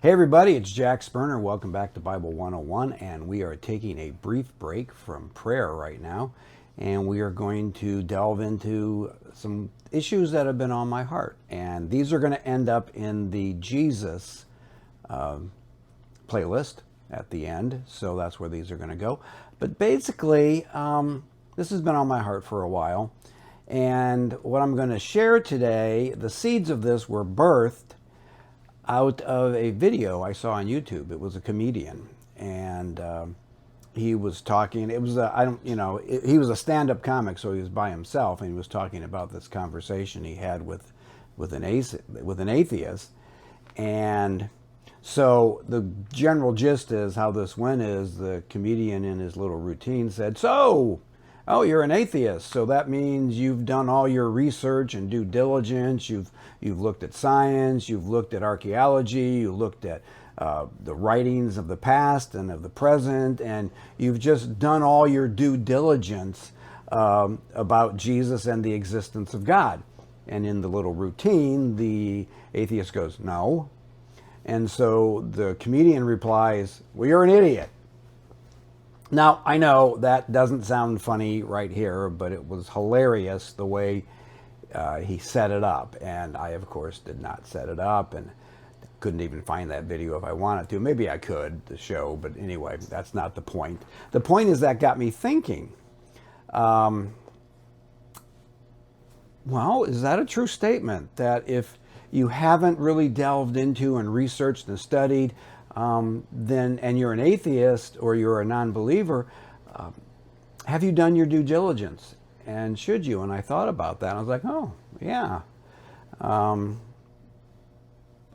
Hey everybody, it's Jack Sperner. Welcome back to Bible 101, and we are taking a brief break from prayer right now, and we are going to delve into some issues that have been on my heart, and these are going to end up in the Jesus playlist at the end, so that's where these are going to go. But basically, this has been on my heart for a while, and what I'm going to share today, the seeds of this were birthed out of a video I saw on YouTube. It was a comedian, and he was talking. It was he was a stand-up comic, so he was by himself, and he was talking about this conversation he had with an atheist. And so the general gist is how this went is the comedian in his little routine said, "So, oh, you're an atheist, so that means you've done all your research and due diligence. You've looked at science, you've looked at archaeology, you looked at the writings of the past and of the present, and you've just done all your due diligence about Jesus and the existence of God." And in the little routine, the atheist goes, "No." And so the comedian replies, "Well, you're an idiot." Now, I know that doesn't sound funny right here, but it was hilarious the way he set it up. And I, of course, did not set it up and couldn't even find that video if I wanted to. Maybe I could, the show, but anyway, that's not the point. The point is that got me thinking, well, is that a true statement? That if you haven't really delved into and researched and studied, then, and you're an atheist or you're a non-believer, have you done your due diligence? And should you? And I thought about that. I was like, oh, yeah.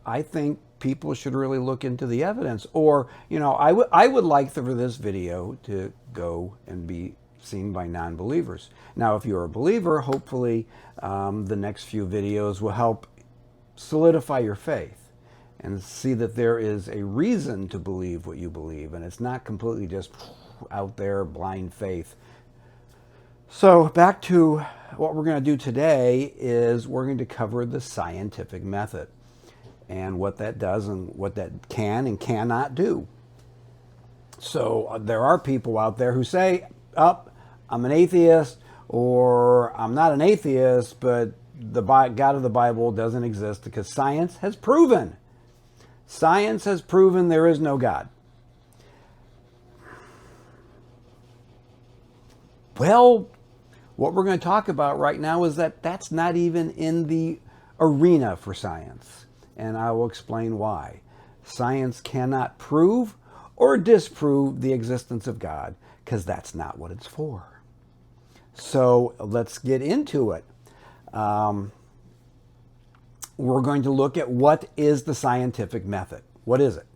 I think people should really look into the evidence. Or, I would like for this video to go and be seen by non-believers. Now, if you're a believer, hopefully the next few videos will help solidify your faith and see that there is a reason to believe what you believe, and it's not completely just out there blind faith. So back to what we're going to do today is we're going to cover the scientific method and what that does and what that can and cannot do. So there are people out there who say, "Oh, I'm an atheist," or "I'm not an atheist, but the God of the Bible doesn't exist because science has proven there is no God." Well, what we're going to talk about right now is that that's not even in the arena for science. And I will explain why. Science cannot prove or disprove the existence of God because that's not what it's for. So let's get into it. We're going to look at what is the scientific method. What is it?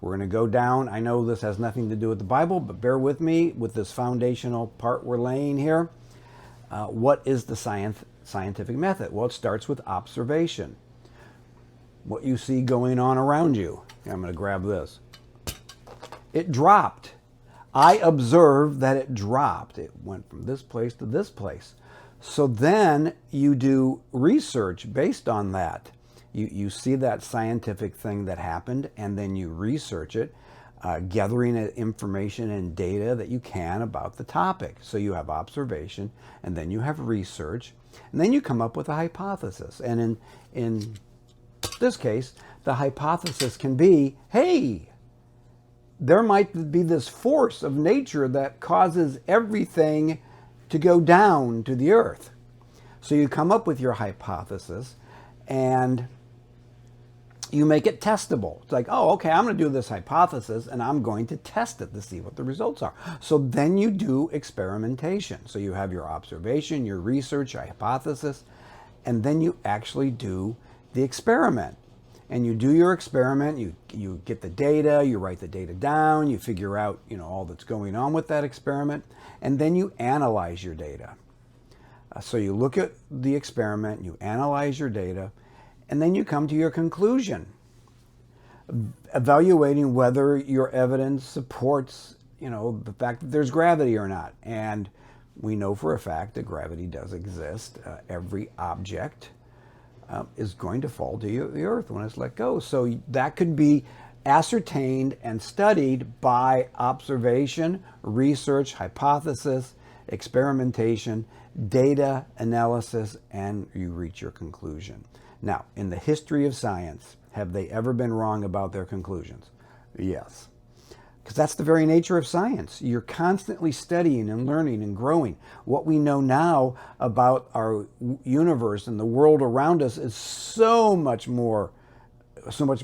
We're going to go down. I know this has nothing to do with the Bible, but bear with me with this foundational part we're laying here. What is the scientific method? Well, it starts with observation. What you see going on around you. I'm going to grab this. It dropped. I observed that it dropped. It went from this place to this place. So then you do research based on that. You see that scientific thing that happened, and then you research it, gathering information and data that you can about the topic. So you have observation, and then you have research, and then you come up with a hypothesis. And in this case, the hypothesis can be, hey, there might be this force of nature that causes everything to go down to the earth. So you come up with your hypothesis and you make it testable. It's like, oh, okay, I'm going to do this hypothesis and I'm going to test it to see what the results are. So then you do experimentation. So you have your observation, your research, your hypothesis, and then you actually do the experiment. And you do your experiment, you get the data, you write the data down, you figure out, all that's going on with that experiment, and then you analyze your data. So you look at the experiment, you analyze your data, and then you come to your conclusion, evaluating whether your evidence supports, the fact that there's gravity or not. And we know for a fact that gravity does exist. Every object is going to fall to the earth when it's let go. So that could be ascertained and studied by observation, research, hypothesis, experimentation, data analysis, and you reach your conclusion. Now, in the history of science, have they ever been wrong about their conclusions? Yes. Because that's the very nature of science. You're constantly studying and learning and growing. What we know now about our universe and the world around us is so much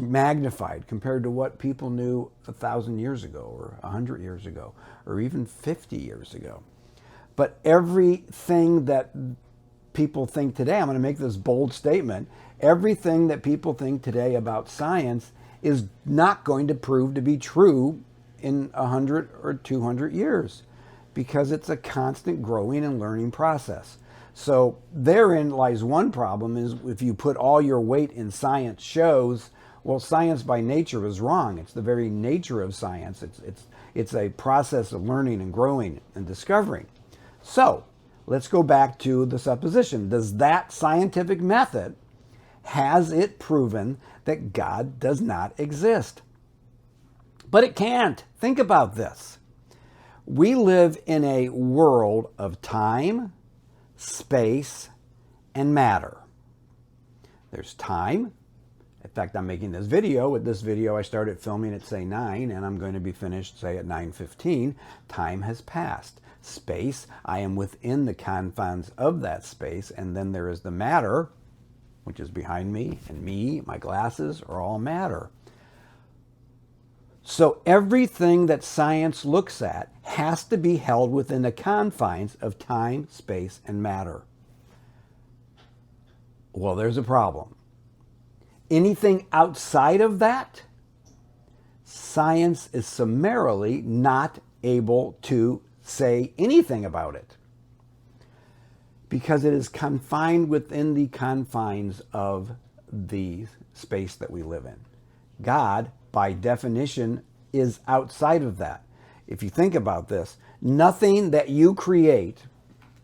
magnified compared to what people knew 1,000 years ago or 100 years ago or even 50 years ago. But everything that people think today, I'm going to make this bold statement, everything that people think today about science is not going to prove to be true in 100 or 200 years because it's a constant growing and learning process. So therein lies one problem, is if you put all your weight in science shows, well, science by nature is wrong. It's the very nature of science. It's a process of learning and growing and discovering. So let's go back to the supposition. Does that scientific method, has it proven that God does not exist? But it can't. Think about this. We live in a world of time, space, and matter. There's time. In fact, I'm making this video. With this video, I started filming at, say, 9, and I'm going to be finished, say, at 9:15. Time has passed. Space, I am within the confines of that space, and then there is the matter, which is behind me, and me, my glasses, are all matter. So everything that science looks at has to be held within the confines of time, space, and matter. Well, there's a problem. Anything outside of that, science is summarily not able to say anything about it because it is confined within the confines of the space that we live in. God, by definition, is outside of that. If you think about this, nothing that you create,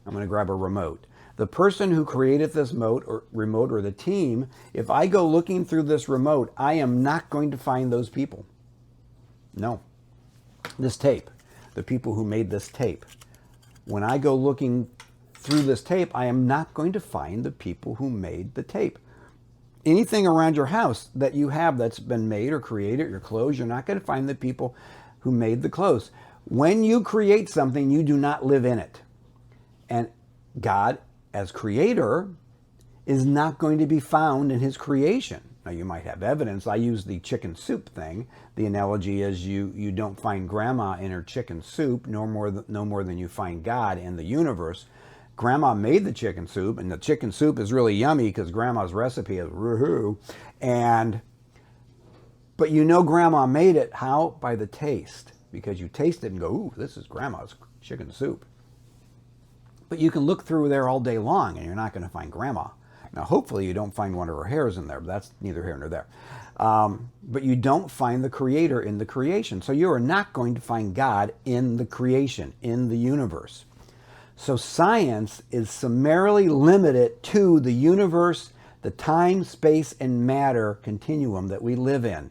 I'm going to grab a remote. The person who created this remote or the team, if I go looking through this remote, I am not going to find those people. No. This tape, the people who made this tape. When I go looking through this tape, I am not going to find the people who made the tape. Anything around your house that you have that's been made or created, your clothes, you're not going to find the people who made the clothes. When you create something, you do not live in it. And God, as creator, is not going to be found in his creation. Now, you might have evidence. I use the chicken soup thing. The analogy is you don't find grandma in her chicken soup, no more than you find God in the universe. Grandma made the chicken soup, and the chicken soup is really yummy because grandma's recipe is woohoo. But you know grandma made it. How? By the taste. Because you taste it and go, ooh, this is grandma's chicken soup. But you can look through there all day long and you're not going to find grandma. Now, hopefully you don't find one of her hairs in there, but that's neither here nor there. But you don't find the creator in the creation. So you are not going to find God in the creation, in the universe. So science is summarily limited to the universe, the time, space, and matter continuum that we live in.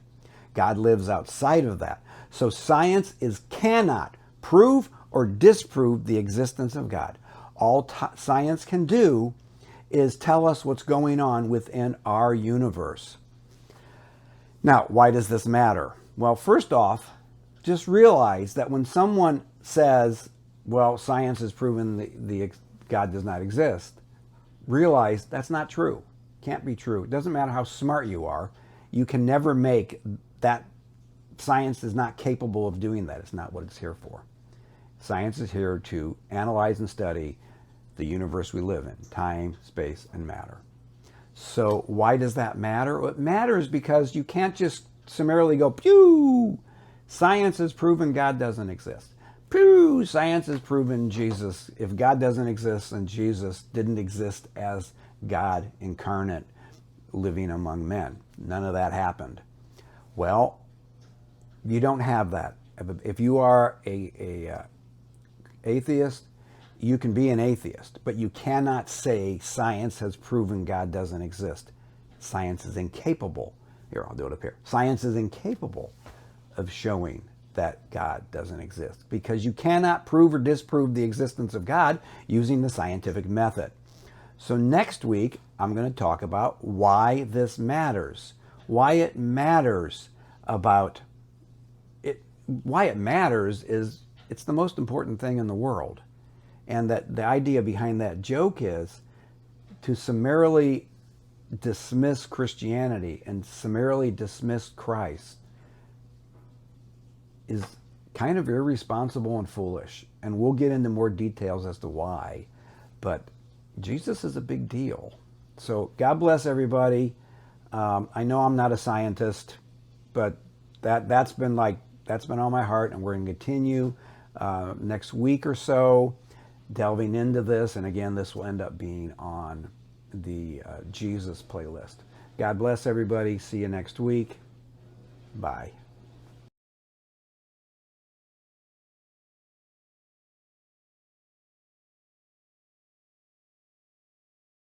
God lives outside of that. So science cannot prove or disprove the existence of God. All science can do is tell us what's going on within our universe. Now, why does this matter? Well, first off, just realize that when someone says, well, science has proven the God does not exist, realize that's not true. Can't be true. It doesn't matter how smart you are. You can never make that. Science is not capable of doing that. It's not what it's here for. Science is here to analyze and study the universe we live in, time, space, and matter. So why does that matter? Well, it matters because you can't just summarily go, pew, science has proven God doesn't exist. Pew, science has proven Jesus. If God doesn't exist, then Jesus didn't exist as God incarnate living among men. None of that happened. Well, you don't have that. If you are a atheist, you can be an atheist, but you cannot say science has proven God doesn't exist. Science is incapable. Here, I'll do it up here. Science is incapable of showing that God doesn't exist, because you cannot prove or disprove the existence of God using the scientific method. So next week, I'm going to talk about why this matters, why it matters about it. Why it matters is it's the most important thing in the world. And that the idea behind that joke is to summarily dismiss Christianity and summarily dismiss Christ is kind of irresponsible and foolish. And we'll get into more details as to why. But Jesus is a big deal. So God bless everybody. I know I'm not a scientist, but that's been on my heart, and we're going to continue next week or so delving into this. And again, this will end up being on the Jesus playlist. God bless everybody. See you next week. Bye.